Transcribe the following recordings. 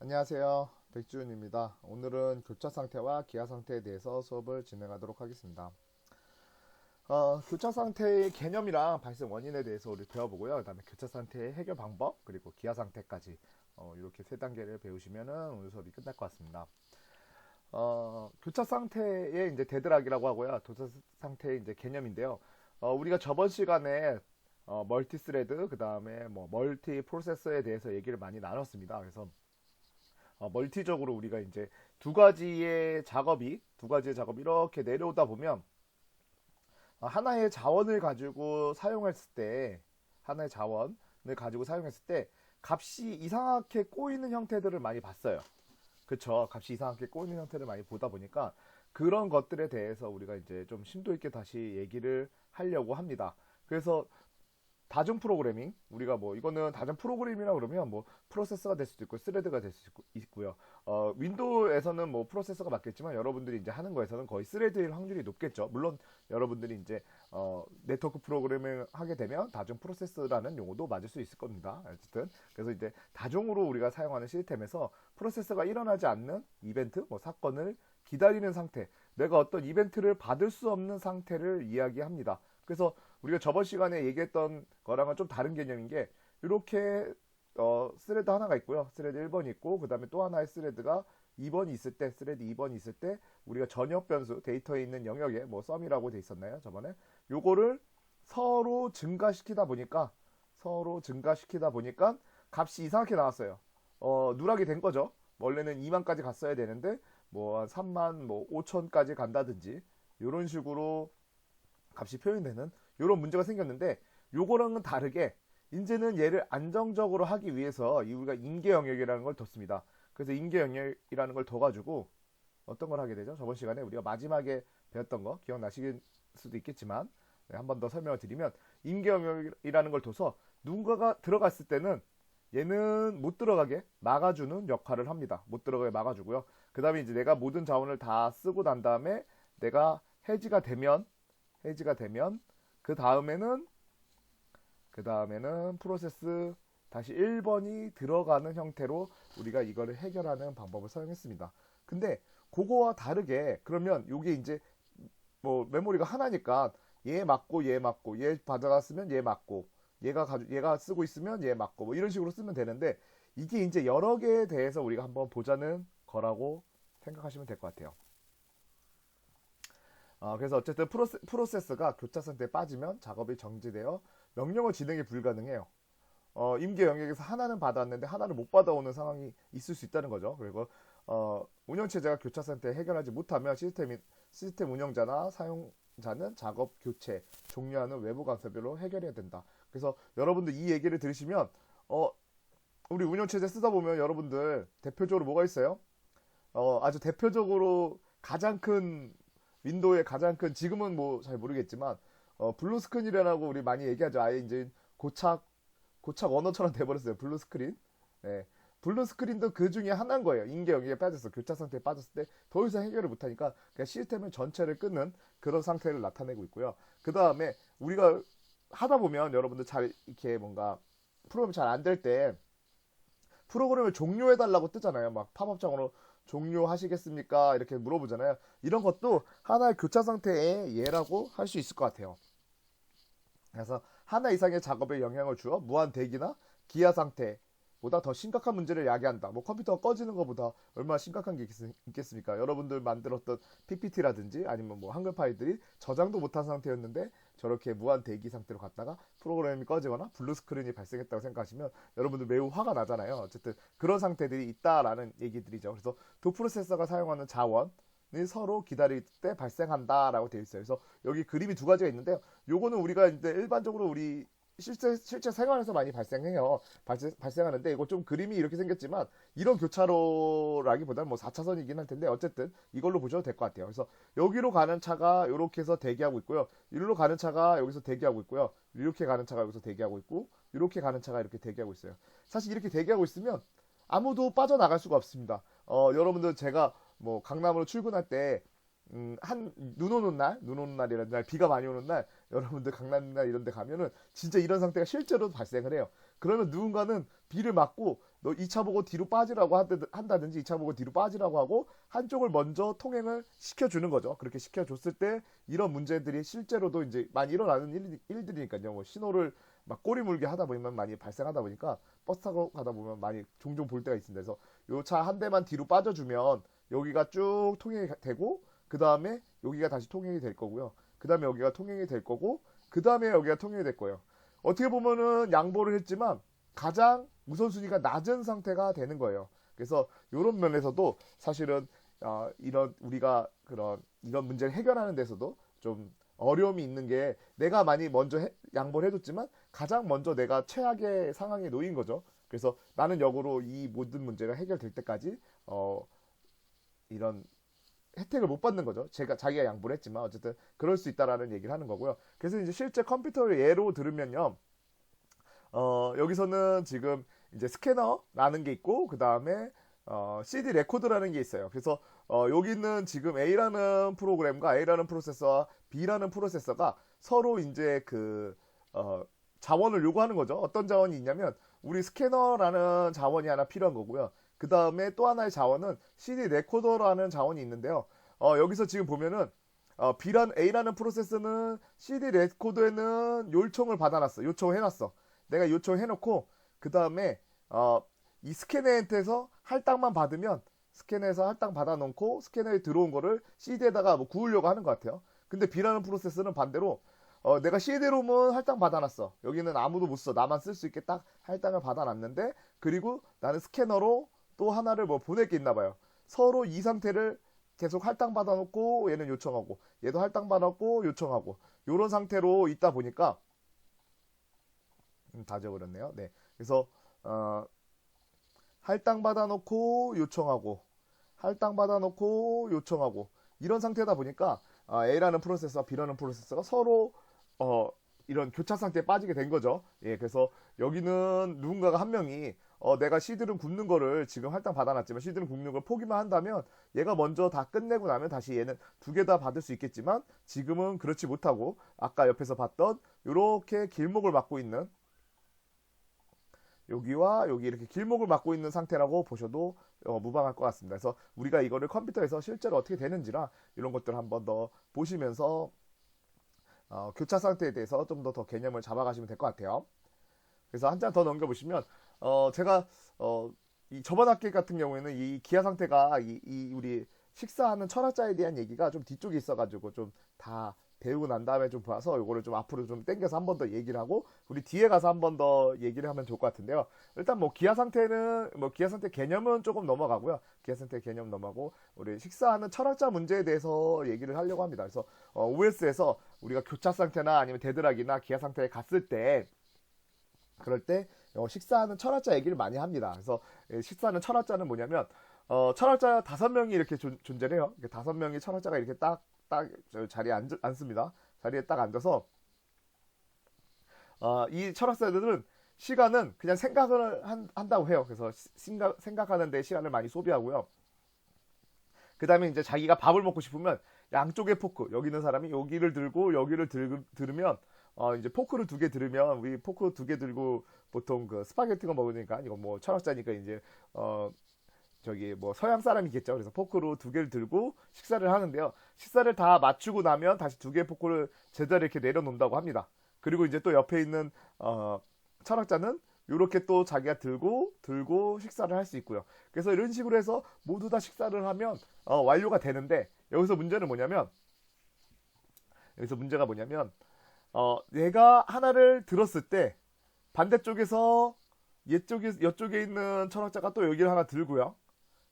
안녕하세요. 백주윤입니다. 오늘은 교차 상태와 기하 상태에 대해서 수업을 진행하도록 하겠습니다. 교차 상태의 개념이랑 발생 원인에 대해서 우리 배워보고요. 그 다음에 교차 상태의 해결 방법, 그리고 기하 상태까지 이렇게 세 단계를 배우시면 오늘 수업이 끝날 것 같습니다. 교차 상태의 이제 데드락이라고 하고요. 교차 상태의 이제 개념인데요. 우리가 저번 시간에 멀티 스레드, 그 다음에 뭐 멀티 프로세서에 대해서 얘기를 많이 나눴습니다. 그래서 멀티적으로 우리가 이제 두 가지의 작업이 이렇게 내려오다 보면 하나의 자원을 가지고 사용했을 때 하나의 자원을 가지고 사용했을 때 값이 이상하게 꼬이는 형태들을 많이 봤어요. 그쵸? 값이 이상하게 꼬이는 형태를 많이 보다 보니까 그런 것들에 대해서 우리가 이제 좀 심도 있게 다시 얘기를 하려고 합니다. 그래서 다중 프로그래밍, 우리가 뭐 이거는 다중 프로그래밍이라 그러면 뭐 프로세서가 될 수도 있고 스레드가 될 수 있고요. 윈도우에서는 뭐 프로세서가 맞겠지만 여러분들이 이제 하는 거에서는 거의 스레드일 확률이 높겠죠. 물론 여러분들이 이제 네트워크 프로그래밍 하게 되면 다중 프로세서라는 용어도 맞을 수 있을 겁니다. 어쨌든 그래서 이제 다중으로 우리가 사용하는 시스템에서 프로세서가 일어나지 않는 이벤트, 뭐 사건을 기다리는 상태, 내가 어떤 이벤트를 받을 수 없는 상태를 이야기합니다. 그래서 우리가 저번 시간에 얘기했던 거랑은 좀 다른 개념인 게 이렇게 스레드 하나가 있고요. 스레드 1번이 있고 그 다음에 또 하나의 스레드가 2번이 있을 때, 스레드 2번이 있을 때 우리가 전역 변수, 데이터에 있는 영역에 뭐 썸이라고 돼 있었나요? 저번에 요거를 서로 증가시키다 보니까 값이 이상하게 나왔어요. 누락이 된 거죠. 원래는 2만까지 갔어야 되는데 뭐 한 3만 뭐 5천까지 간다든지 이런 식으로 값이 표현되는 이런 문제가 생겼는데 요거랑은 다르게 이제는 얘를 안정적으로 하기 위해서 우리가 임계 영역이라는 걸 뒀습니다. 그래서 임계 영역이라는 걸 둬가지고 어떤 걸 하게 되죠? 저번 시간에 우리가 마지막에 배웠던 거 기억나실 수도 있겠지만 한 번 더 설명을 드리면 임계 영역이라는 걸 둬서 누군가가 들어갔을 때는 얘는 못 들어가게 막아주는 역할을 합니다. 못 들어가게 막아주고요. 그 다음에 이제 내가 모든 자원을 다 쓰고 난 다음에 내가 해지가 되면 그 다음에는 프로세스 다시 1번이 들어가는 형태로 우리가 이거를 해결하는 방법을 사용했습니다. 근데 그거와 다르게 그러면 이게 이제 뭐 메모리가 하나니까 얘 맞고 얘 받아갔으면 얘 맞고 얘가 쓰고 있으면 얘 맞고 뭐 이런 식으로 쓰면 되는데 이게 이제 여러 개에 대해서 우리가 한번 보자는 거라고 생각하시면 될 것 같아요. 그래서 어쨌든 프로세스가 교차 상태에 빠지면 작업이 정지되어 명령어 진행이 불가능해요. 임계 영역에서 하나는 받았는데 하나를 못 받아오는 상황이 있을 수 있다는 거죠. 그리고 운영체제가 교차 상태에 해결하지 못하면 시스템 운영자나 사용자는 작업 교체, 종료하는 외부 간섭으로 해결해야 된다. 그래서 여러분들 이 얘기를 들으시면 우리 운영체제 쓰다 보면 여러분들 대표적으로 뭐가 있어요? 아주 대표적으로 가장 큰 윈도우의 가장 큰 지금은 뭐 잘 모르겠지만 블루 스크린이라고 우리 많이 얘기하죠. 아예 이제 고착 언어처럼 돼버렸어요. 블루 스크린. 네. 블루 스크린도 그 중에 하나인 거예요. 인계 영역에 빠졌어. 교차 상태에 빠졌을 때 더 이상 해결을 못하니까 그냥 시스템을 전체를 끊는 그런 상태를 나타내고 있고요. 그 다음에 우리가 하다 보면 여러분들 잘 이렇게 뭔가 프로그램이 잘 안 될 때 프로그램을 종료해달라고 뜨잖아요. 막 팝업창으로 종료하시겠습니까? 이렇게 물어보잖아요. 이런 것도 하나의 교차 상태의 예라고 할 수 있을 것 같아요. 그래서 하나 이상의 작업에 영향을 주어 무한 대기나 기하 상태보다 더 심각한 문제를 야기한다. 뭐 컴퓨터가 꺼지는 것보다 얼마나 심각한 게 있겠습니까? 여러분들 만들었던 PPT라든지 아니면 뭐 한글 파일들이 저장도 못한 상태였는데 저렇게 무한 대기 상태로 갔다가 프로그램이 꺼지거나 블루 스크린이 발생했다고 생각하시면 여러분들 매우 화가 나잖아요. 어쨌든 그런 상태들이 있다라는 얘기들이죠. 그래서 도 프로세서가 사용하는 자원 서로 기다릴 때 발생한다라고 되어 있어요. 그래서 여기 그림이 두 가지가 있는데요. 요거는 우리가 이제 일반적으로 우리 실제 생활에서 많이 발생해요. 발생하는데 이거 좀 그림이 이렇게 생겼지만 이런 교차로라기보다는 뭐 4차선이긴 할 텐데 어쨌든 이걸로 보셔도 될 것 같아요. 그래서 여기로 가는 차가 이렇게 해서 대기하고 있고요. 이리로 가는 차가 여기서 대기하고 있고요. 이렇게 가는 차가 여기서 대기하고 있고 이렇게 가는 차가 이렇게 대기하고 있어요. 사실 이렇게 대기하고 있으면 아무도 빠져나갈 수가 없습니다. 여러분들 제가 뭐 강남으로 출근할 때 눈 오는 날이라는 날, 비가 많이 오는 날, 여러분들 강남이나 이런 데 가면은 진짜 이런 상태가 실제로 발생을 해요. 그러면 누군가는 비를 맞고 너 2차 보고 뒤로 빠지라고 한다든지 2차 보고 뒤로 빠지라고 하고 한쪽을 먼저 통행을 시켜주는 거죠. 그렇게 시켜줬을 때 이런 문제들이 실제로도 이제 많이 일어나는 일들이니까요. 뭐 신호를 막 꼬리 물게 하다 보면 많이 발생하다 보니까 버스 타고 가다 보면 많이 종종 볼 때가 있습니다. 그래서 요 차 한 대만 뒤로 빠져주면 여기가 쭉 통행이 되고 그 다음에 여기가 다시 통행이 될 거고요. 그 다음에 여기가 통행이 될 거고 그 다음에 여기가 통행이 될 거예요. 어떻게 보면은 양보를 했지만 가장 우선순위가 낮은 상태가 되는 거예요. 그래서 이런 면에서도 사실은 이런 우리가 그런 이런 문제를 해결하는 데서도 좀 어려움이 있는 게 내가 많이 먼저 양보를 해줬지만 가장 먼저 내가 최악의 상황에 놓인 거죠. 그래서 나는 역으로 이 모든 문제가 해결될 때까지 이런 혜택을 못 받는 거죠. 자기가 양보를 했지만 어쨌든 그럴 수 있다라는 얘기를 하는 거고요. 그래서 이제 실제 컴퓨터를 예로 들으면요. 여기서는 지금 이제 스캐너라는 게 있고 그 다음에 CD 레코더라는 게 있어요. 그래서 여기는 지금 A라는 프로그램과 A라는 프로세서와 B라는 프로세서가 서로 이제 자원을 요구하는 거죠. 어떤 자원이 있냐면 우리 스캐너라는 자원이 하나 필요한 거고요. 그 다음에 또 하나의 자원은 CD 레코더라는 자원이 있는데요. 여기서 지금 보면은 A라는 프로세서는 CD 레코더에는 요청을 받아놨어. 요청해놨어. 내가 요청해놓고 그 다음에 이 스캐너한테서 할당만 받으면 스캐너에서 할당 받아놓고 스캐너에 들어온 거를 CD에다가 뭐 구우려고 하는 것 같아요. 근데 B라는 프로세서는 반대로 내가 CD롬은 할당 받아놨어. 여기는 아무도 못 써. 나만 쓸 수 있게 딱 할당을 받아놨는데 그리고 나는 스캐너로 또 하나를 뭐 보낼 게 있나 봐요. 서로 이 상태를 계속 할당 받아놓고 얘는 요청하고 얘도 할당 받았고 요청하고 이런 상태로 있다 보니까 다 지워버렸네요. 네. 그래서 할당 받아놓고 요청하고 할당 받아놓고 요청하고 이런 상태다 보니까 A라는 프로세서와 B라는 프로세서가 서로 이런 교차 상태에 빠지게 된 거죠. 예, 그래서 여기는 누군가가 한 명이 내가 CD를 굽는 거를 지금 할당 받아놨지만 CD를 굽는 걸 포기만 한다면 얘가 먼저 다 끝내고 나면 다시 얘는 두 개 다 받을 수 있겠지만 지금은 그렇지 못하고 아까 옆에서 봤던 이렇게 길목을 막고 있는 여기와 여기 이렇게 길목을 막고 있는 상태라고 보셔도 무방할 것 같습니다. 그래서 우리가 이거를 컴퓨터에서 실제로 어떻게 되는지나 이런 것들을 한번 더 보시면서 교차 상태에 대해서 좀 더 개념을 잡아가시면 될 것 같아요. 그래서 한 장 더 넘겨보시면 제가 이 저번 학기 같은 경우에는 이 기아 상태가 이 우리 식사하는 철학자에 대한 얘기가 좀 뒤쪽에 있어가지고 좀 다 배우고 난 다음에 좀 봐서 이거를 좀 앞으로 좀 땡겨서 한 번 더 얘기를 하고 우리 뒤에 가서 한 번 더 얘기를 하면 좋을 것 같은데요. 일단 뭐 기아 상태 개념은 조금 넘어가고요. 기아 상태 개념 넘어가고 우리 식사하는 철학자 문제에 대해서 얘기를 하려고 합니다. 그래서 OS에서 우리가 교차 상태나 아니면 데드락이나 기아 상태에 갔을 때 그럴 때 식사하는 철학자 얘기를 많이 합니다. 그래서 식사하는 철학자는 뭐냐면 철학자 5명이 이렇게 존재를 해요. 5명이 철학자가 이렇게 딱 자리에 앉습니다. 자리에 딱 앉아서 이 철학자들은 시간은 그냥 생각을 한다고 해요. 그래서 생각하는 데 시간을 많이 소비하고요. 그 다음에 이제 자기가 밥을 먹고 싶으면 양쪽에 포크, 여기 있는 사람이 여기를 들고 여기를 들으면 이제 포크를 2개 들으면 우리 포크 2개 들고 보통 그 스파게티가 먹으니까 이거 뭐 철학자니까 이제 저기 뭐 서양 사람이겠죠. 그래서 포크로 2개를 들고 식사를 하는데요. 식사를 다 마치고 나면 다시 2개의 포크를 제자리에 이렇게 내려놓는다고 합니다. 그리고 이제 또 옆에 있는 철학자는 이렇게 또 자기가 들고 식사를 할 수 있고요. 그래서 이런 식으로 해서 모두 다 식사를 하면 완료가 되는데 여기서 문제가 뭐냐면 내가 하나를 들었을 때 반대쪽에서 이쪽에 있는 철학자가 또 여기를 하나 들고요.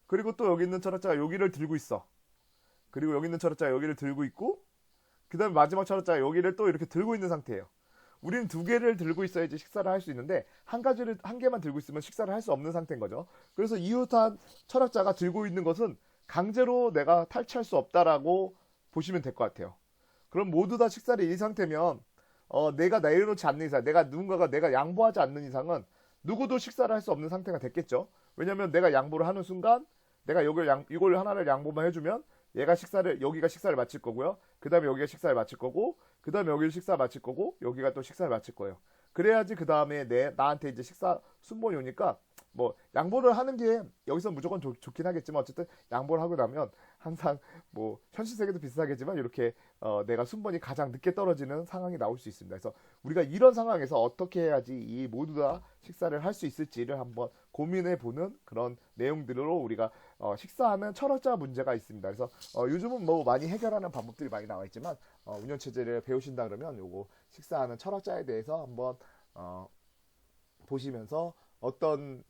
그리고 또 여기 있는 철학자가 여기를 들고 있어. 그리고 여기 있는 철학자가 여기를 들고 있고 그 다음에 마지막 철학자가 여기를 또 이렇게 들고 있는 상태예요. 우리는 2개를 들고 있어야지 식사를 할 수 있는데 한 개만 들고 있으면 식사를 할 수 없는 상태인 거죠. 그래서 이웃한 철학자가 들고 있는 것은 강제로 내가 탈취할 수 없다라고 보시면 될 것 같아요. 그럼 모두 다 식사를 이 상태면 내가 내려놓지 않는 이상, 누군가가 내가 양보하지 않는 이상은 누구도 식사를 할 수 없는 상태가 됐겠죠. 왜냐면 내가 양보를 하는 순간 내가 이걸 하나를 양보만 해주면 여기가 식사를 마칠 거고요. 그 다음에 여기가 식사를 마칠 거고 그 다음에 여기를 식사를 마칠 거고 여기가 또 식사를 마칠 거예요. 그래야지 그 다음에 나한테 이제 식사 순번이 오니까 뭐 양보를 하는 게 여기서 무조건 좋긴 하겠지만 어쨌든 양보를 하고 나면 항상 뭐 현실 세계도 비슷하겠지만 이렇게 내가 순번이 가장 늦게 떨어지는 상황이 나올 수 있습니다. 그래서 우리가 이런 상황에서 어떻게 해야지 이 모두 다 식사를 할 수 있을지를 한번 고민해 보는 그런 내용들로 우리가 식사하는 철학자 문제가 있습니다. 그래서 요즘은 뭐 많이 해결하는 방법들이 많이 나와 있지만 운영 체제를 배우신다 그러면 요거 식사하는 철학자에 대해서 한번 보시면서 어떤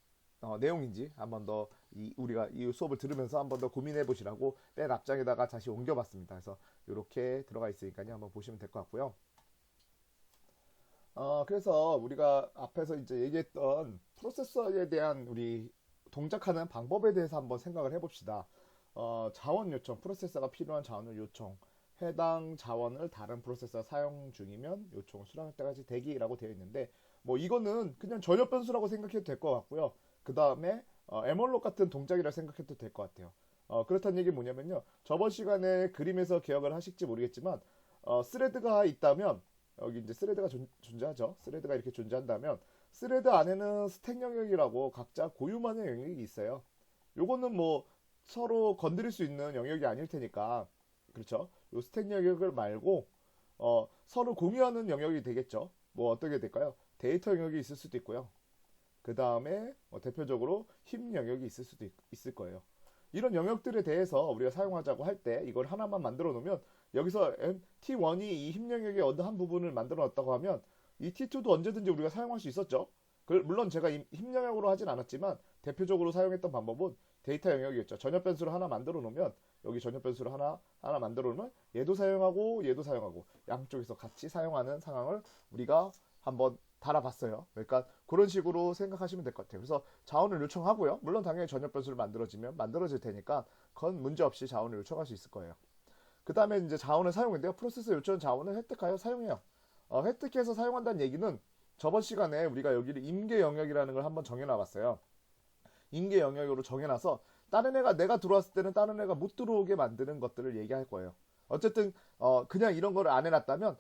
내용인지 한번 더 우리가 이 수업을 들으면서 한번 더 고민해 보시라고 맨 앞장에다가 다시 옮겨봤습니다. 그래서 이렇게 들어가 있으니까요. 한번 보시면 될 것 같고요. 그래서 우리가 앞에서 이제 얘기했던 프로세서에 대한 우리 동작하는 방법에 대해서 한번 생각을 해봅시다. 자원 요청, 프로세서가 필요한 자원을 요청, 해당 자원을 다른 프로세서 사용 중이면 요청을 수락할 때까지 대기라고 되어 있는데 뭐 이거는 그냥 전혀 변수라고 생각해도 될 것 같고요. 그 다음에 에멀록 같은 동작이라 생각해도 될 것 같아요. 그렇다는 얘기 뭐냐면요. 저번 시간에 그림에서 기억을 하실지 모르겠지만 스레드가 있다면 여기 이제 스레드가 존재하죠. 스레드가 이렇게 존재한다면 스레드 안에는 스택 영역이라고 각자 고유만의 영역이 있어요. 요거는 뭐 서로 건드릴 수 있는 영역이 아닐 테니까 그렇죠. 요 스택 영역을 말고 서로 공유하는 영역이 되겠죠. 뭐 어떻게 될까요? 데이터 영역이 있을 수도 있고요. 그 다음에 대표적으로 힘 영역이 있을 수도 있을 거예요. 이런 영역들에 대해서 우리가 사용하자고 할 때 이걸 하나만 만들어 놓으면 여기서 T1이 이 힘 영역의 어느 한 부분을 만들어 놨다고 하면 이 T2도 언제든지 우리가 사용할 수 있었죠. 물론 제가 힘 영역으로 하진 않았지만 대표적으로 사용했던 방법은 데이터 영역이었죠. 전혀 변수를 하나 만들어 놓으면 여기 전혀 변수를 하나 만들어 놓으면 얘도 사용하고 양쪽에서 같이 사용하는 상황을 우리가 한번 달아봤어요. 그러니까 그런 식으로 생각하시면 될 것 같아요. 그래서 자원을 요청하고요. 물론 당연히 전혀 변수를 만들어질 테니까 그건 문제 없이 자원을 요청할 수 있을 거예요. 그 다음에 이제 자원을 사용인데요. 프로세서 요청 자원을 획득하여 사용해요. 획득해서 사용한다는 얘기는 저번 시간에 우리가 여기를 임계 영역이라는 걸 한번 정해놔봤어요. 임계 영역으로 정해놔서 다른 애가 내가 들어왔을 때는 다른 애가 못 들어오게 만드는 것들을 얘기할 거예요. 어쨌든 그냥 이런 거를 안 해놨다면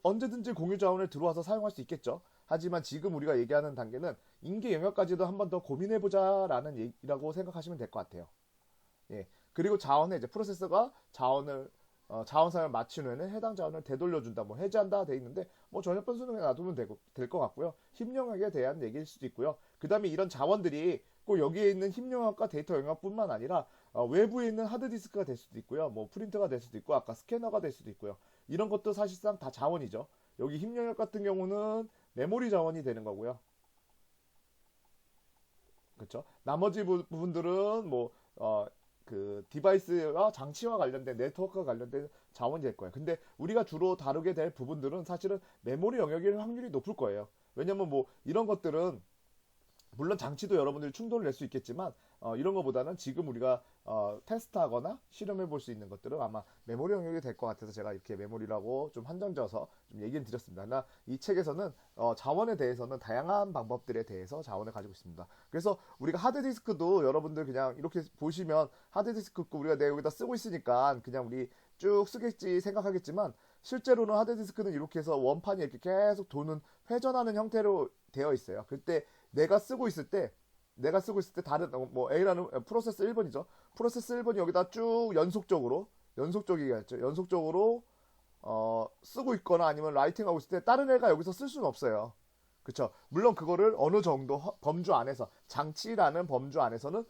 언제든지 공유 자원을 들어와서 사용할 수 있겠죠. 하지만 지금 우리가 얘기하는 단계는 임계 영역까지도 한번 더 고민해보자라는 얘기라고 생각하시면 될 것 같아요. 예. 그리고 자원에 이제 프로세서가 자원 사용을 마친 후에는 해당 자원을 되돌려준다, 뭐 해제한다 돼 있는데 뭐 전혀 변수는 그냥 놔두면 될 것 같고요. 힘 영역에 대한 얘기일 수도 있고요. 그 다음에 이런 자원들이 꼭 여기에 있는 힘 영역과 데이터 영역뿐만 아니라 외부에 있는 하드디스크가 될 수도 있고요. 뭐 프린터가 될 수도 있고 아까 스캐너가 될 수도 있고요. 이런 것도 사실상 다 자원이죠. 여기 힘 영역 같은 경우는 메모리 자원이 되는 거고요. 그렇죠? 나머지 부분들은 그 디바이스와 장치와 관련된 네트워크와 관련된 자원이 될 거예요. 근데 우리가 주로 다루게 될 부분들은 사실은 메모리 영역일 확률이 높을 거예요. 왜냐면 뭐 이런 것들은 물론 장치도 여러분들이 충돌을 낼 수 있겠지만 이런 것보다는 지금 우리가 테스트하거나 실험해 볼 수 있는 것들은 아마 메모리 영역이 될 것 같아서 제가 이렇게 메모리라고 좀 한정져서 좀 얘기를 드렸습니다. 그러나 이 책에서는 자원에 대해서는 다양한 방법들에 대해서 자원을 가지고 있습니다. 그래서 우리가 하드디스크도 여러분들 그냥 이렇게 보시면 하드디스크 우리가 내가 여기다 쓰고 있으니까 그냥 우리 쭉 쓰겠지 생각하겠지만 실제로는 하드디스크는 이렇게 해서 원판이 이렇게 계속 도는 회전하는 형태로 되어 있어요. 그때 내가 쓰고 있을 때 다른 뭐 A라는 프로세스 1번이죠. 프로세스 1번이 여기다 쭉 연속적으로 쓰고 있거나 아니면 라이팅하고 있을 때 다른 애가 여기서 쓸 수는 없어요. 그쵸? 물론 그거를 어느 정도 범주 안에서 장치라는 범주 안에서는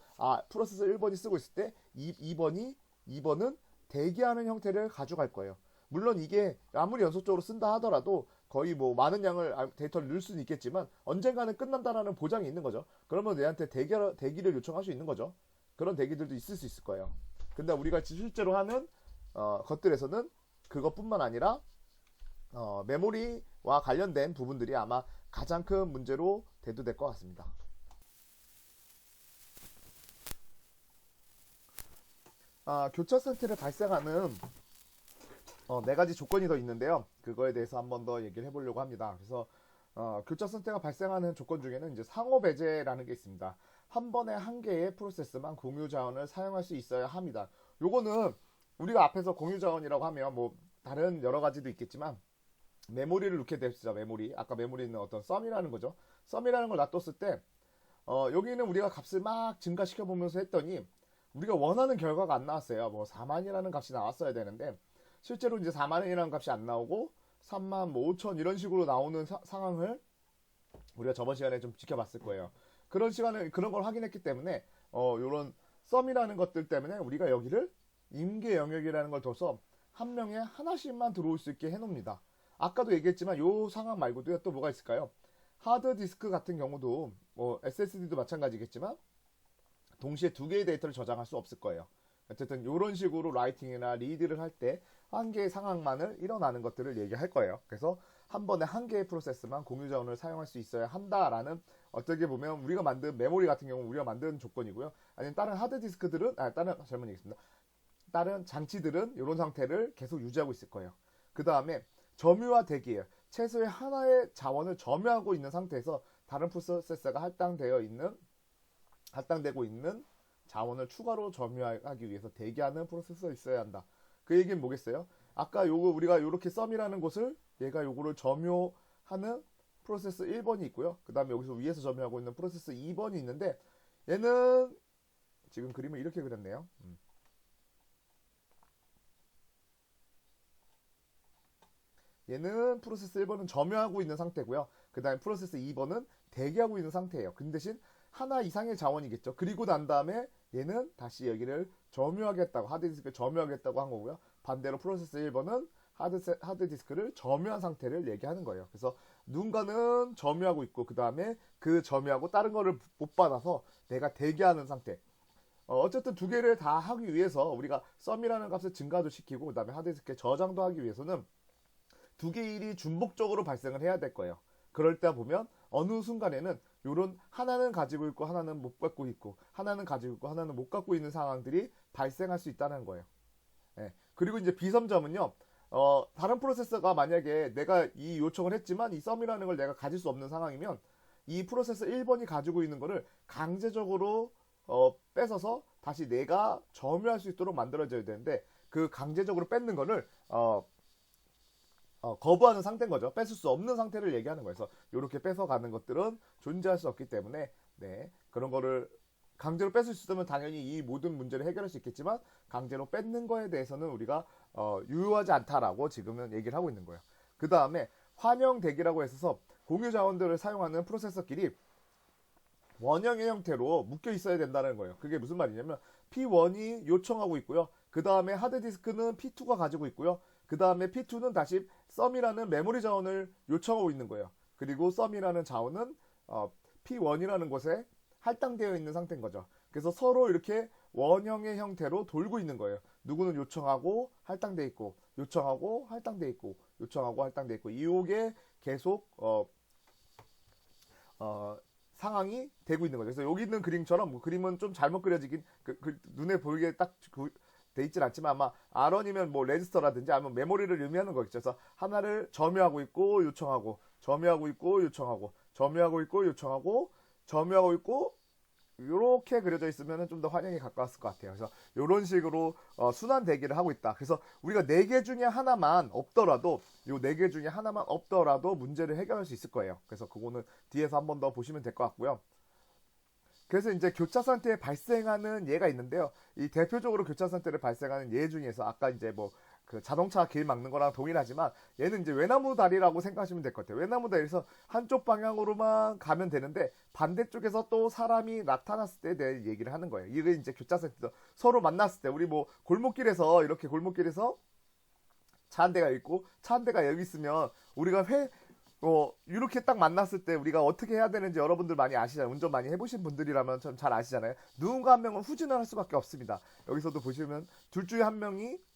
프로세서 1번이 쓰고 있을 때 2번은 대기하는 형태를 가져갈 거예요. 물론 이게 아무리 연속적으로 쓴다 하더라도 거의 뭐 많은 양을 데이터를 넣을 수는 있겠지만 언젠가는 끝난다라는 보장이 있는 거죠. 그러면 얘한테 대기를 요청할 수 있는 거죠. 그런 대기들도 있을 수 있을 거예요. 근데 우리가 실제로 하는 것들에서는 그것뿐만 아니라 메모리와 관련된 부분들이 아마 가장 큰 문제로 대두될 것 같습니다. 교차 상태를 발생하는 네 가지 조건이 더 있는데요. 그거에 대해서 한 번 더 얘기를 해보려고 합니다. 그래서 교차 상태가 발생하는 조건 중에는 이제 상호 배제라는 게 있습니다. 한 번에 한 개의 프로세스만 공유 자원을 사용할 수 있어야 합니다. 요거는 우리가 앞에서 공유 자원이라고 하면 뭐 다른 여러 가지도 있겠지만 메모리를 넣게 됐죠. 메모리. 아까 메모리는 어떤 썸이라는 거죠. 썸이라는 걸 놔뒀을 때 여기는 우리가 값을 막 증가시켜 보면서 했더니 우리가 원하는 결과가 안 나왔어요. 뭐 4만이라는 값이 나왔어야 되는데 실제로 이제 4만원이라는 값이 안 나오고 3만 뭐 5천 이런 식으로 나오는 상황을 우리가 저번 시간에 좀 지켜봤을 거예요. 그런 시간을 그런 걸 확인했기 때문에 요런 썸이라는 것들 때문에 우리가 여기를 임계 영역이라는 걸 둬서 한 명에 하나씩만 들어올 수 있게 해놓습니다. 아까도 얘기했지만 요 상황 말고도 또 뭐가 있을까요? 하드디스크 같은 경우도 뭐 SSD도 마찬가지겠지만 동시에 두 개의 데이터를 저장할 수 없을 거예요. 어쨌든 이런 식으로 라이팅이나 리드를 할 때 한 개의 상황만을 일어나는 것들을 얘기할 거예요. 그래서 한 번에 한 개의 프로세스만 공유 자원을 사용할 수 있어야 한다라는 어떻게 보면 우리가 만든 메모리 같은 경우 우리가 만든 조건이고요. 아니면 다른 하드디스크들은 다른 잘못 얘기했습니다. 다른 장치들은 이런 상태를 계속 유지하고 있을 거예요. 그 다음에 점유와 대기예요. 최소의 하나의 자원을 점유하고 있는 상태에서 다른 프로세서가 할당되고 있는 자원을 추가로 점유하기 위해서 대기하는 프로세서가 있어야 한다. 그 얘기는 뭐겠어요? 아까 요거 우리가 요렇게 썸이라는 곳을 얘가 요거를 점유하는 프로세서 1번이 있고요. 그 다음에 여기서 위에서 점유하고 있는 프로세서 2번이 있는데 얘는 지금 그림을 이렇게 그렸네요. 얘는 프로세스 1번은 점유하고 있는 상태고요. 그 다음에 프로세스 2번은 대기하고 있는 상태예요. 그 대신 하나 이상의 자원이겠죠. 그리고 난 다음에 얘는 다시 여기를 점유하겠다고 하드디스크를 점유하겠다고 한 거고요. 반대로 프로세스 1번은 하드디스크를 점유한 상태를 얘기하는 거예요. 그래서 누군가는 점유하고 있고 그 다음에 그 점유하고 다른 거를 못 받아서 내가 대기하는 상태. 어쨌든 두 개를 다 하기 위해서 우리가 썸이라는 값을 증가도 시키고 그 다음에 하드디스크에 저장도 하기 위해서는 두 개의 일이 중복적으로 발생을 해야 될 거예요. 그럴 때 보면 어느 순간에는 요런 하나는 가지고 있고 하나는 못 갖고 있고 하나는 가지고 있고 하나는 못 갖고 있는 상황들이 발생할 수 있다는 거예요. 예. 그리고 이제 비섬점은요. 다른 프로세서가 만약에 내가 이 요청을 했지만 이 썸이라는 걸 내가 가질 수 없는 상황이면 이 프로세서 1번이 가지고 있는 거를 강제적으로 뺏어서 다시 내가 점유할 수 있도록 만들어져야 되는데 그 강제적으로 뺏는 거를 거부하는 상태인 거죠. 뺏을 수 없는 상태를 얘기하는 거예요. 그래서 이렇게 뺏어가는 것들은 존재할 수 없기 때문에 네, 그런 거를 강제로 뺏을 수 있으면 당연히 이 모든 문제를 해결할 수 있겠지만 강제로 뺏는 거에 대해서는 우리가 유효하지 않다라고 지금은 얘기를 하고 있는 거예요. 그 다음에 환영 대기라고 해서 공유 자원들을 사용하는 프로세서끼리 원형의 형태로 묶여 있어야 된다는 거예요. 그게 무슨 말이냐면 P1이 요청하고 있고요. 그 다음에 하드디스크는 P2가 가지고 있고요. 그 다음에 P2는 다시 썸이라는 메모리 자원을 요청하고 있는 거예요. 그리고 썸이라는 자원은 P1이라는 곳에 할당되어 있는 상태인 거죠. 그래서 서로 이렇게 원형의 형태로 돌고 있는 거예요. 누구는 요청하고 할당돼 있고 요청하고 할당돼 있고 요청하고 할당돼 있고 이게 계속 상황이 되고 있는 거죠. 그래서 여기 있는 그림처럼 뭐 그림은 좀 잘못 그려지긴 눈에 보이게 딱 돼 있진 않지만 아마 R원이면 뭐 레지스터라든지 아니면 메모리를 의미하는 거겠죠. 그래서 하나를 점유하고 있고 요청하고 점유하고 있고 요청하고 점유하고 있고 요청하고 점유하고 있고 이렇게 그려져 있으면 좀 더 환영에 가까웠을 것 같아요. 그래서 이런 식으로 순환 대기를 하고 있다. 그래서 우리가 4개 중에 하나만 없더라도 요 4개 중에 하나만 없더라도 문제를 해결할 수 있을 거예요. 그래서 그거는 뒤에서 한 번 더 보시면 될 것 같고요. 그래서 이제 교차 상태에 발생하는 예가 있는데요. 이 대표적으로 교차 상태를 발생하는 예 중에서 아까 이제 뭐 그 자동차 길 막는 거랑 동일하지만 얘는 이제 외나무 다리라고 생각하시면 될 것 같아요. 외나무 다리에서 한쪽 방향으로만 가면 되는데 반대쪽에서 또 사람이 나타났을 때에 대해 얘기를 하는 거예요. 이게 이제 교차 상태죠. 서로 만났을 때 우리 뭐 골목길에서 이렇게 골목길에서 차 한 대가 있고 차 한 대가 여기 있으면 우리가 이렇게 딱 만났을 때 우리가 어떻게 해야 되는지 여러분들 많이 아시잖아요. 운전 많이 해보신 분들이라면 좀 잘 아시잖아요. 누군가 한 명은 후진을 할 수밖에 없습니다. 여기서도 보시면 둘 중에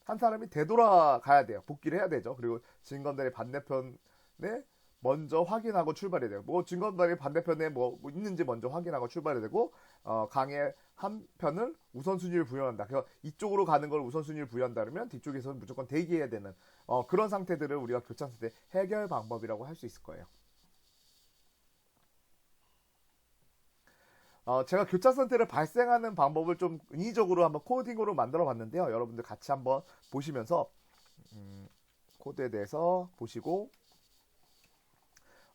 한 사람이 되돌아가야 돼요. 복귀를 해야 되죠. 그리고 진건달의 반대편에 먼저 확인하고 출발해야 돼요. 뭐 진건달의 반대편에 뭐 있는지 먼저 확인하고 출발해야 되고 강의 한 편을 우선순위를 부여한다. 그래서 이쪽으로 가는 걸 우선순위를 부여한다 그러면 뒤쪽에서는 무조건 대기해야 되는 그런 상태들을 우리가 교차 상태 해결 방법이라고 할 수 있을 거예요. 제가 교차 상태를 발생하는 방법을 좀 인위적으로 한번 코딩으로 만들어 봤는데요. 여러분들 같이 한번 보시면서 코드에 대해서 보시고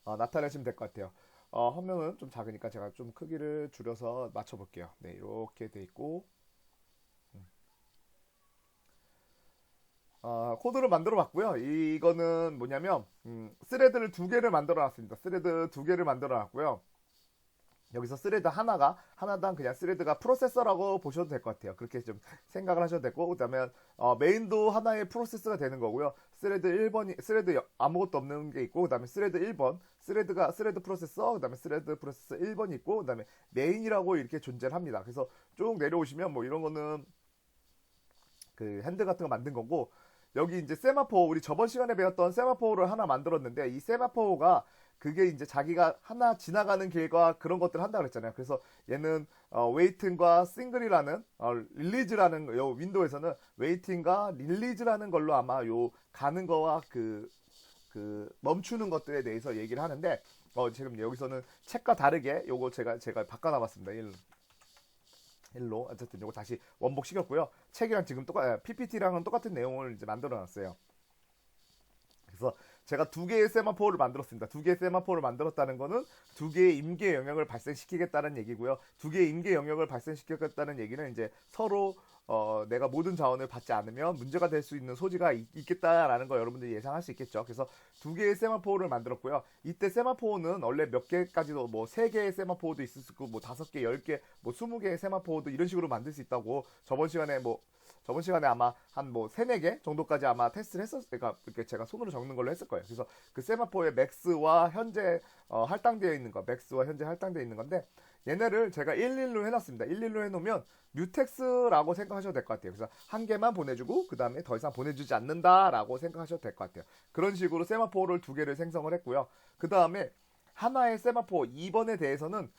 나타내시면 될 것 같아요. 화면은 좀 작으니까 제가 좀 크기를 줄여서 맞춰볼게요. 네, 이렇게 돼 있고 코드를 만들어 봤고요. 이거는 뭐냐면 스레드를 두 개를 만들어 놨습니다. 스레드 두 개를 만들어 놨고요. 여기서 스레드 하나당 그냥 스레드가 프로세서라고 보셔도 될 것 같아요. 그렇게 좀 생각을 하셔도 되고, 그 다음에 메인도 하나의 프로세서가 되는 거고요. 스레드 1번이 스레드 아무것도 없는 게 있고, 그 다음에 스레드 1번 스레드 프로세서, 그 다음에 스레드 프로세서 1번이 있고, 그 다음에 메인이라고 이렇게 존재를 합니다. 그래서 쭉 내려오시면 뭐 이런 거는 그 핸들 같은 거 만든 거고, 여기 이제 세마포, 우리 저번 시간에 배웠던 세마포를 하나 만들었는데, 이 세마포가 그게 이제 자기가 하나 지나가는 길과 그런 것들을 한다 그랬잖아요. 그래서 얘는 웨이팅과 싱글이라는 릴리즈라는 요 윈도우에서는 웨이팅과 릴리즈라는 걸로 아마 요 가는 거와 그 멈추는 것들에 대해서 얘기를 하는데, 지금 여기서는 책과 다르게 요거 제가 바꿔놔봤습니다. 일로 어쨌든 요거 다시 원복 시켰고요. 책이랑 지금 PPT랑은 똑같은 내용을 이제 만들어놨어요. 그래서 제가 두 개의 세마포를 만들었습니다. 두 개의 세마포를 만들었다는 거는 두 개의 임계 영역을 발생시키겠다는 얘기고요. 두 개의 임계 영역을 발생시키겠다는 얘기는 이제 서로 내가 모든 자원을 받지 않으면 문제가 될 수 있는 소지가 있겠다라는 거 여러분들이 예상할 수 있겠죠. 그래서 두 개의 세마포를 만들었고요. 이때 세마포는 원래 몇 개까지도 뭐 세 개의 세마포도 있을 수 있고 뭐 5개, 10개, 뭐 20개의 세마포도 이런 식으로 만들 수 있다고 저번 시간에 아마 한 뭐 3, 4개 정도까지 아마 테스트를 했었으니까 이렇게 제가 손으로 적는 걸로 했을 거예요. 그래서 그 세마포의 맥스와 현재 할당되어 있는 거, 맥스와 현재 할당되어 있는 건데 얘네를 제가 11로 해놨습니다. 11로 해놓으면 뮤텍스라고 생각하셔도 될 것 같아요. 그래서 한 개만 보내주고 그 다음에 더 이상 보내주지 않는다라고 생각하셔도 될 것 같아요. 그런 식으로 세마포를 두 개를 생성을 했고요. 그 다음에 하나의 세마포 2번에 대해서는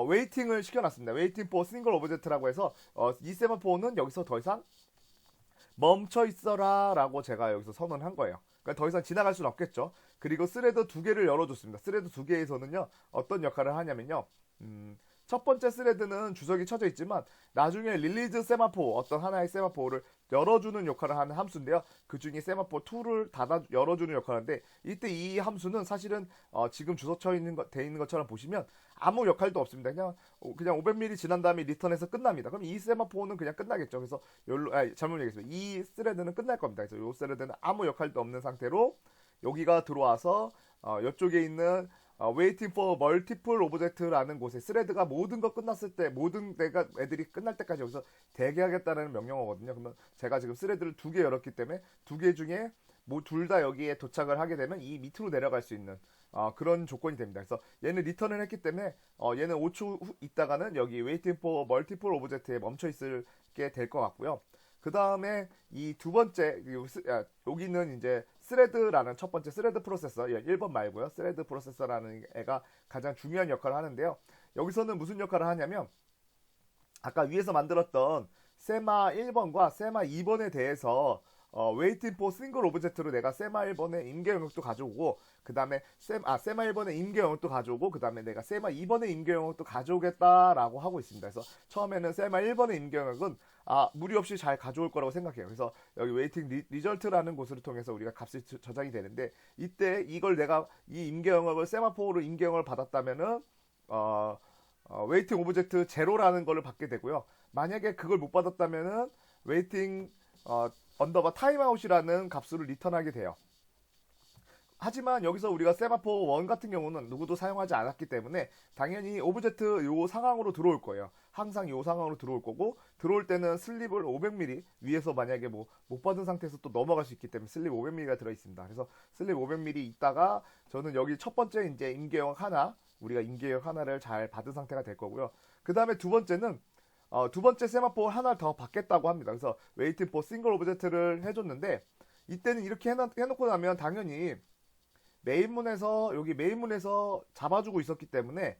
웨이팅을 시켜놨습니다. 웨이팅 포 싱글 오브젝트라고 해서 이 세마포는 여기서 더 이상 멈춰 있어라 라고 제가 여기서 선언한 거예요. 그러니까 더 이상 지나갈 수는 없겠죠. 그리고 스레드 두 개를 열어줬습니다. 스레드 두 개에서는요 어떤 역할을 하냐면요, 첫 번째 스레드는 주석이 쳐져 있지만 나중에 릴리즈 세마포, 어떤 하나의 세마포를 열어주는 역할을 하는 함수인데요. 그 중에 세마포 2를 열어주는 역할을 하는데, 이때 이 함수는 사실은 지금 주석 쳐 있는 돼 있는 것처럼 보시면 아무 역할도 없습니다. 그냥 500ml 지난 다음에 리턴해서 끝납니다. 그럼 이 세마포는 그냥 끝나겠죠. 그래서 잘못 얘기했어요. 이 스레드는 끝날 겁니다. 그래서 이 스레드는 아무 역할도 없는 상태로 여기가 들어와서 이쪽에 있는 waiting for multiple object라는 곳에 스레드가 모든 거 끝났을 때, 모든 애들이 끝날 때까지 여기서 대기하겠다는 명령어거든요. 그러면 제가 지금 스레드를 두 개 열었기 때문에 두 개 중에 뭐 둘 다 여기에 도착을 하게 되면 이 밑으로 내려갈 수 있는 그런 조건이 됩니다. 그래서 얘는 리턴을 했기 때문에 얘는 5초 있다가는 여기 waiting for multiple object에 멈춰 있게 될 것 같고요. 그 다음에 이 두 번째, 여기는 이제 스레드라는 첫 번째 스레드 프로세서, 1번 말고요. 스레드 프로세서라는 애가 가장 중요한 역할을 하는데요. 여기서는 무슨 역할을 하냐면, 아까 위에서 만들었던 세마 1번과 세마 2번에 대해서 waiting for single object로 내가 세마 1번의 임계 영역도 가져오고, 그 다음에 세마 1번의 임계 영역도 가져오고, 그 다음에 내가 세마 2번의 임계 영역도 가져오겠다라고 하고 있습니다. 그래서 처음에는 세마 1번의 임계 영역은 무리 없이 잘 가져올 거라고 생각해요. 그래서 여기 웨이팅 리절트라는 곳을 통해서 우리가 값이 저장이 되는데, 이때 이걸 내가 이 임계 영역을 세마포로 임계 영역을 받았다면은 웨이팅 오브젝트 제로라는 걸 받게 되고요. 만약에 그걸 못 받았다면은 웨이팅 언더바 타임아웃이라는 값을 리턴하게 돼요. 하지만 여기서 우리가 세마포 1 같은 경우는 누구도 사용하지 않았기 때문에 당연히 오브젝트 요 상황으로 들어올 거예요. 항상 요 상황으로 들어올 거고, 들어올 때는 슬립을 500ml 위에서 만약에 뭐 못 받은 상태에서 또 넘어갈 수 있기 때문에 슬립 500ml가 들어 있습니다. 그래서 슬립 500ml 있다가 저는 여기 첫 번째 이제 임계영 하나, 우리가 임계영 하나를 잘 받은 상태가 될 거고요. 그 다음에 두 번째는 두 번째 세마포 하나 더 받겠다고 합니다. 그래서 웨이팅 포 싱글 오브젝트를 해줬는데, 이때는 이렇게 해놓고 나면 당연히 여기 메인문에서 잡아주고 있었기 때문에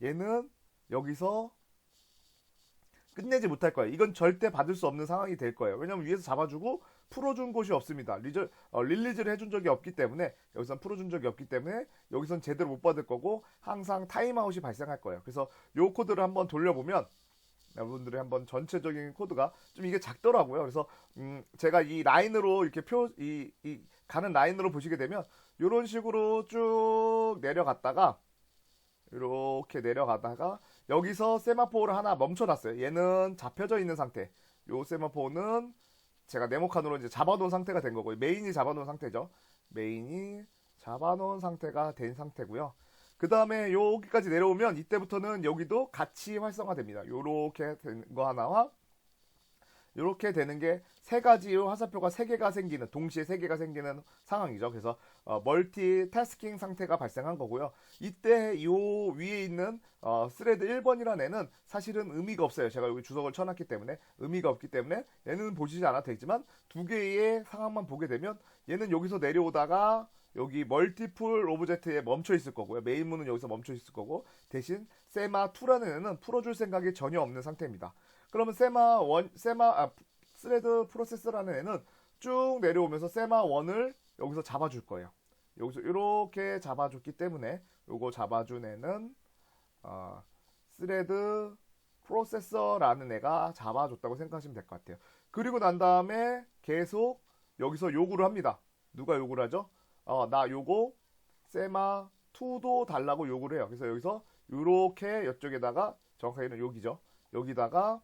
얘는 여기서 끝내지 못할 거예요. 이건 절대 받을 수 없는 상황이 될 거예요. 왜냐면 위에서 잡아주고 풀어준 곳이 없습니다. 릴리즈를 해준 적이 없기 때문에, 여기선 풀어준 적이 없기 때문에 여기선 제대로 못 받을 거고, 항상 타임아웃이 발생할 거예요. 그래서 요 코드를 한번 돌려보면 여러분들이 한번 전체적인 코드가 좀 이게 작더라고요. 그래서 제가 이 라인으로 이렇게 이 가는 라인으로 보시게 되면 이런 식으로 쭉 내려갔다가 이렇게 내려가다가 여기서 세마포를 하나 멈춰놨어요. 얘는 잡혀져 있는 상태. 요 세마포는 제가 네모칸으로 이제 잡아놓은 상태가 된 거고요. 메인이 잡아놓은 상태죠. 메인이 잡아놓은 상태가 된 상태고요. 그 다음에 여기까지 내려오면 이때부터는 여기도 같이 활성화됩니다. 요렇게 된 거 하나와 이렇게 되는 게 세 가지의 화살표가 세 개가 생기는, 동시에 세 개가 생기는 상황이죠. 그래서 멀티태스킹 상태가 발생한 거고요. 이때 요 위에 있는 스레드 1번이라는 애는 사실은 의미가 없어요. 제가 여기 주석을 쳐놨기 때문에 의미가 없기 때문에 얘는 보시지 않아도 되지만 두 개의 상황만 보게 되면 얘는 여기서 내려오다가 여기 멀티플 오브젝트에 멈춰 있을 거고요. 메인문은 여기서 멈춰 있을 거고 대신 세마2라는 애는 풀어줄 생각이 전혀 없는 상태입니다. 그러면 스레드 프로세서라는 애는 쭉 내려오면서 세마1을 여기서 잡아줄 거예요. 여기서 이렇게 잡아줬기 때문에 요거 잡아준 애는 스레드 프로세서라는 애가 잡아줬다고 생각하시면 될 것 같아요. 그리고 난 다음에 계속 여기서 요구를 합니다. 누가 요구를 하죠? 나 요거 세마2도 달라고 요구를 해요. 그래서 여기서 요렇게 이쪽에다가 정확하게는 여기죠. 여기다가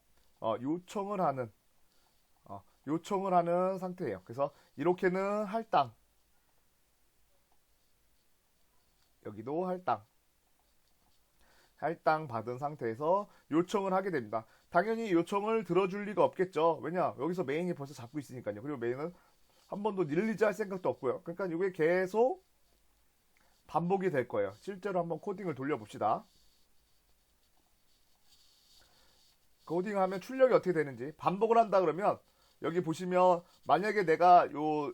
요청을 하는 상태예요. 그래서 이렇게는 할당, 여기도 할당 받은 상태에서 요청을 하게 됩니다. 당연히 요청을 들어줄 리가 없겠죠. 왜냐? 여기서 메인이 벌써 잡고 있으니까요. 그리고 메인은 한 번도 릴리즈 할 생각도 없고요. 그러니까 이게 계속 반복이 될 거예요. 실제로 한번 코딩을 돌려봅시다. 코딩하면 출력이 어떻게 되는지 반복을 한다 그러면 여기 보시면 만약에 내가 요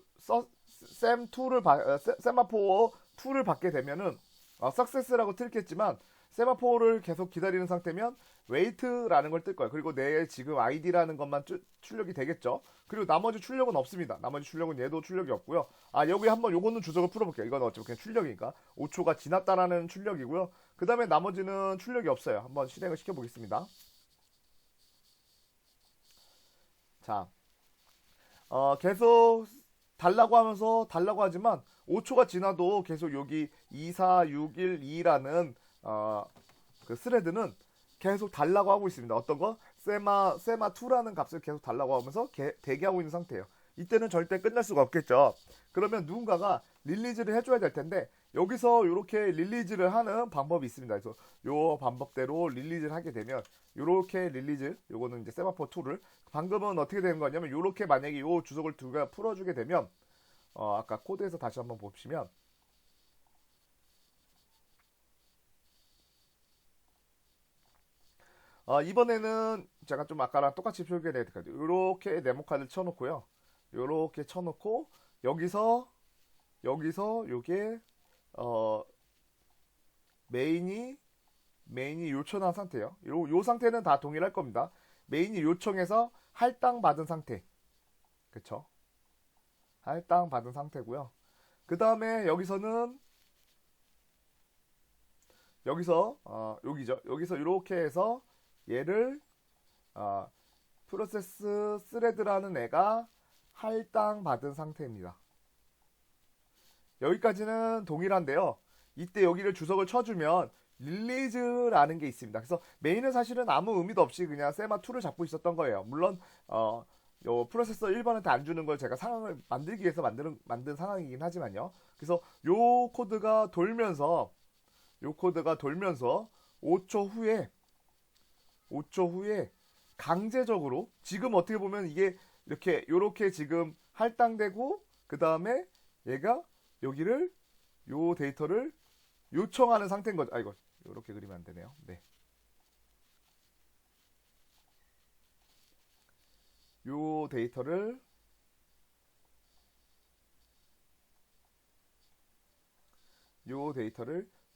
세마포 2를 받게 되면은 석세스라고 틀겠지만 세마포를 계속 기다리는 상태면 웨이트라는 걸 뜰 거예요. 그리고 내 지금 아이디라는 것만 출력이 되겠죠. 그리고 나머지 출력은 없습니다. 나머지 출력은 얘도 출력이 없고요. 여기 한번 요거는 주석을 풀어볼게요. 이건 어차피 그냥 출력이니까 5초가 지났다라는 출력이고요. 그 다음에 나머지는 출력이 없어요. 한번 실행을 시켜보겠습니다. 자, 계속 달라고 하지만 5초가 지나도 계속 여기 24612라는 그 스레드는 계속 달라고 하고 있습니다. 어떤 거? 세마2라는 값을 계속 달라고 하면서 대기하고 있는 상태예요. 이때는 절대 끝날 수가 없겠죠. 그러면 누군가가 릴리즈를 해줘야 될 텐데 여기서 이렇게 릴리즈를 하는 방법이 있습니다. 그래서 요 방법대로 릴리즈를 하게 되면 이렇게 릴리즈, 요거는 이제 세마포2를 방금은 어떻게 되는 거냐면 이렇게 만약에 요 주석을 두 개 풀어주게 되면 아까 코드에서 다시 한번 보시면 이번에는 제가 좀 아까랑 똑같이 표기해야 될 것 같아요. 이렇게 네모칸을 쳐놓고요. 이렇게 쳐놓고 여기서 요게 메인이 요청한 상태예요. 요 상태는 다 동일할 겁니다. 메인이 요청해서 할당 받은 상태, 그쵸? 할당 받은 상태고요. 그 다음에 여기서는 여기죠. 여기서 이렇게 해서 얘를 프로세스 스레드라는 애가 할당 받은 상태입니다. 여기까지는 동일한데요. 이때 여기를 주석을 쳐주면 릴리즈라는 게 있습니다. 그래서 메인은 사실은 아무 의미도 없이 그냥 세마2를 잡고 있었던 거예요. 물론 요 프로세서 1번한테 안 주는 걸 제가 상황을 만들기 위해서 만든 상황이긴 하지만요. 그래서 요 코드가 돌면서 5초 후에 강제적으로 지금 어떻게 보면 이게 요렇게 지금 할당되고 그 다음에 얘가 여기를 요 데이터를 요청하는 상태인 거죠. 이거 요렇게 그리면 안 되네요. 네. 요 데이터를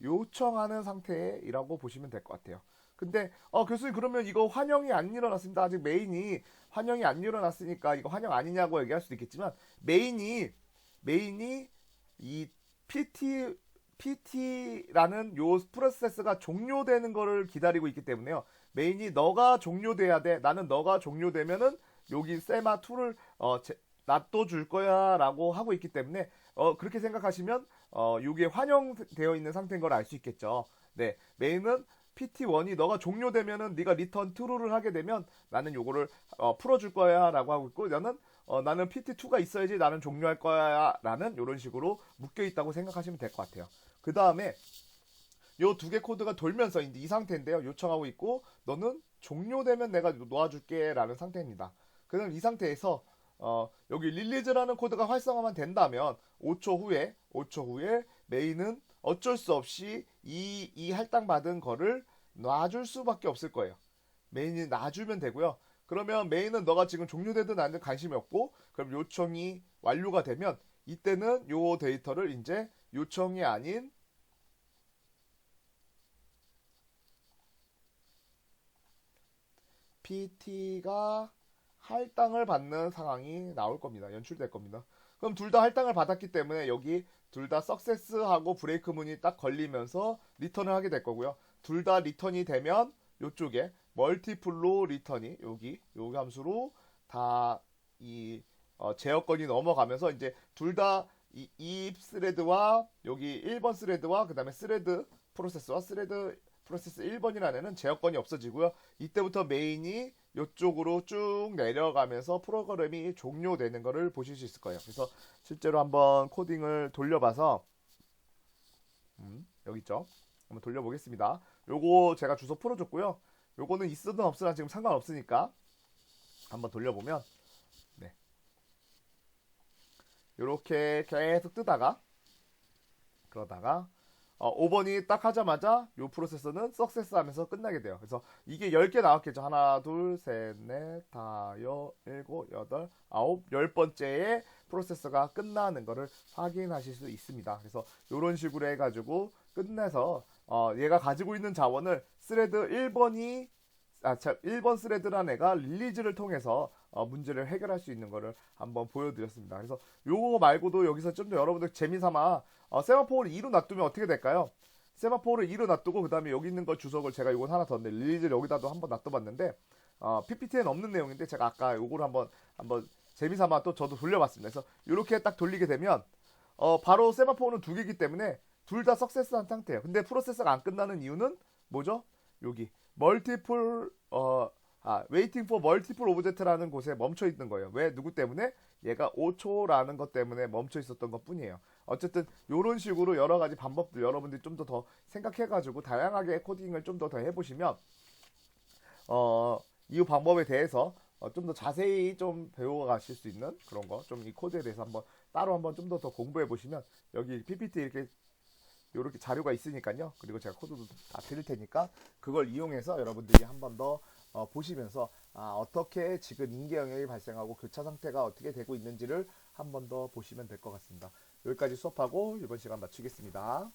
요청하는 상태이라고 보시면 될 것 같아요. 근데 교수님 그러면 이거 환영이 안 일어났습니다. 아직 메인이 환영이 안 일어났으니까 이거 환영 아니냐고 얘기할 수도 있겠지만 메인이 이 PT라는 요 프로세스가 종료되는 거를 기다리고 있기 때문에요. 메인이 너가 종료돼야 돼. 나는 너가 종료되면은 여기 세마2를 놔둬줄 거야 라고 하고 있기 때문에 그렇게 생각하시면 이게 환영되어 있는 상태인 걸 알 수 있겠죠. 네, 메인은 PT1이 너가 종료되면은 네가 리턴 true를 하게 되면 나는 요거를 풀어줄 거야 라고 하고 있고 나는 PT2가 있어야지 나는 종료할 거야 라는 이런 식으로 묶여 있다고 생각하시면 될 것 같아요. 그 다음에 요 두 개 코드가 돌면서 이제 이 상태인데요. 요청하고 있고 너는 종료되면 내가 놓아줄게 라는 상태입니다. 그럼 이 상태에서 여기 릴리즈라는 코드가 활성화만 된다면 5초 후에 메인은 어쩔 수 없이 이 할당받은 거를 놔줄 수밖에 없을 거예요. 메인이 놔주면 되고요. 그러면 메인은 너가 지금 종료되든 안 되든 관심이 없고 그럼 요청이 완료가 되면 이때는 요 데이터를 이제 요청이 아닌 PT가 할당을 받는 상황이 나올 겁니다. 연출될 겁니다. 그럼 둘 다 할당을 받았기 때문에 여기 둘 다 석세스하고 브레이크 문이 딱 걸리면서 리턴을 하게 될 거고요. 둘 다 리턴이 되면 이쪽에 멀티플로 리턴이 여기 함수로 다 이 제어권이 넘어가면서 이제 둘 다 이 스레드와 여기 1번 스레드와 그 다음에 스레드 프로세스와 스레드 프로세스 1번이라는 애는 제어권이 없어지고요. 이때부터 메인이 이쪽으로 쭉 내려가면서 프로그램이 종료되는 것을 보실 수 있을 거예요. 그래서 실제로 한번 코딩을 돌려봐서 여기 있죠. 한번 돌려보겠습니다. 요거 제가 주소 풀어줬고요. 요거는 있으든 없으나 지금 상관없으니까 한번 돌려보면 네. 요렇게 계속 뜨다가 그러다가 5번이 딱 하자마자 요 프로세서는 석세스 하면서 끝나게 돼요. 그래서 이게 10개 나왔겠죠. 하나, 둘, 셋, 넷, 다, 일곱, 여덟, 아홉, 10번째에 프로세서가 끝나는 거를 확인하실 수 있습니다. 그래서 이런 식으로 해가지고 끝내서 얘가 가지고 있는 자원을 스레드 1번이 1번 스레드란 애가 릴리즈를 통해서 문제를 해결할 수 있는 거를 한번 보여드렸습니다. 그래서 요거 말고도 여기서 좀 더 여러분들 재미삼아 세마포를 2로 놔두면 어떻게 될까요? 세마포를 2로 놔두고 그 다음에 여기 있는 거 주석을 제가 이건 하나 더 넣는데 릴리즈를 여기다도 한번 놔둬봤는데 PPT에는 없는 내용인데 제가 아까 요거를 한번 재미삼아 또 저도 돌려봤습니다. 그래서 이렇게 딱 돌리게 되면 바로 세마포는 두 개이기 때문에 둘 다 석세스한 상태예요. 근데 프로세스가 안 끝나는 이유는 뭐죠? 여기 멀티플 waiting for multiple object라는 곳에 멈춰 있는 거예요. 왜? 누구 때문에? 얘가 5초라는 것 때문에 멈춰 있었던 것 뿐이에요. 어쨌든 이런 식으로 여러 가지 방법들 여러분들이 좀 더 생각해가지고 다양하게 코딩을 좀 더 해보시면 이 방법에 대해서 좀 더 자세히 좀 배워가실 수 있는 그런 거 좀 이 코드에 대해서 한번 따로 한번 좀 더 공부해 보시면 여기 PPT 이렇게 자료가 있으니까요. 그리고 제가 코드도 다 드릴 테니까 그걸 이용해서 여러분들이 한 번 더 보시면서 어떻게 지금 인계 영역이 발생하고 교차 상태가 어떻게 되고 있는지를 한 번 더 보시면 될 것 같습니다. 여기까지 수업하고 이번 시간 마치겠습니다.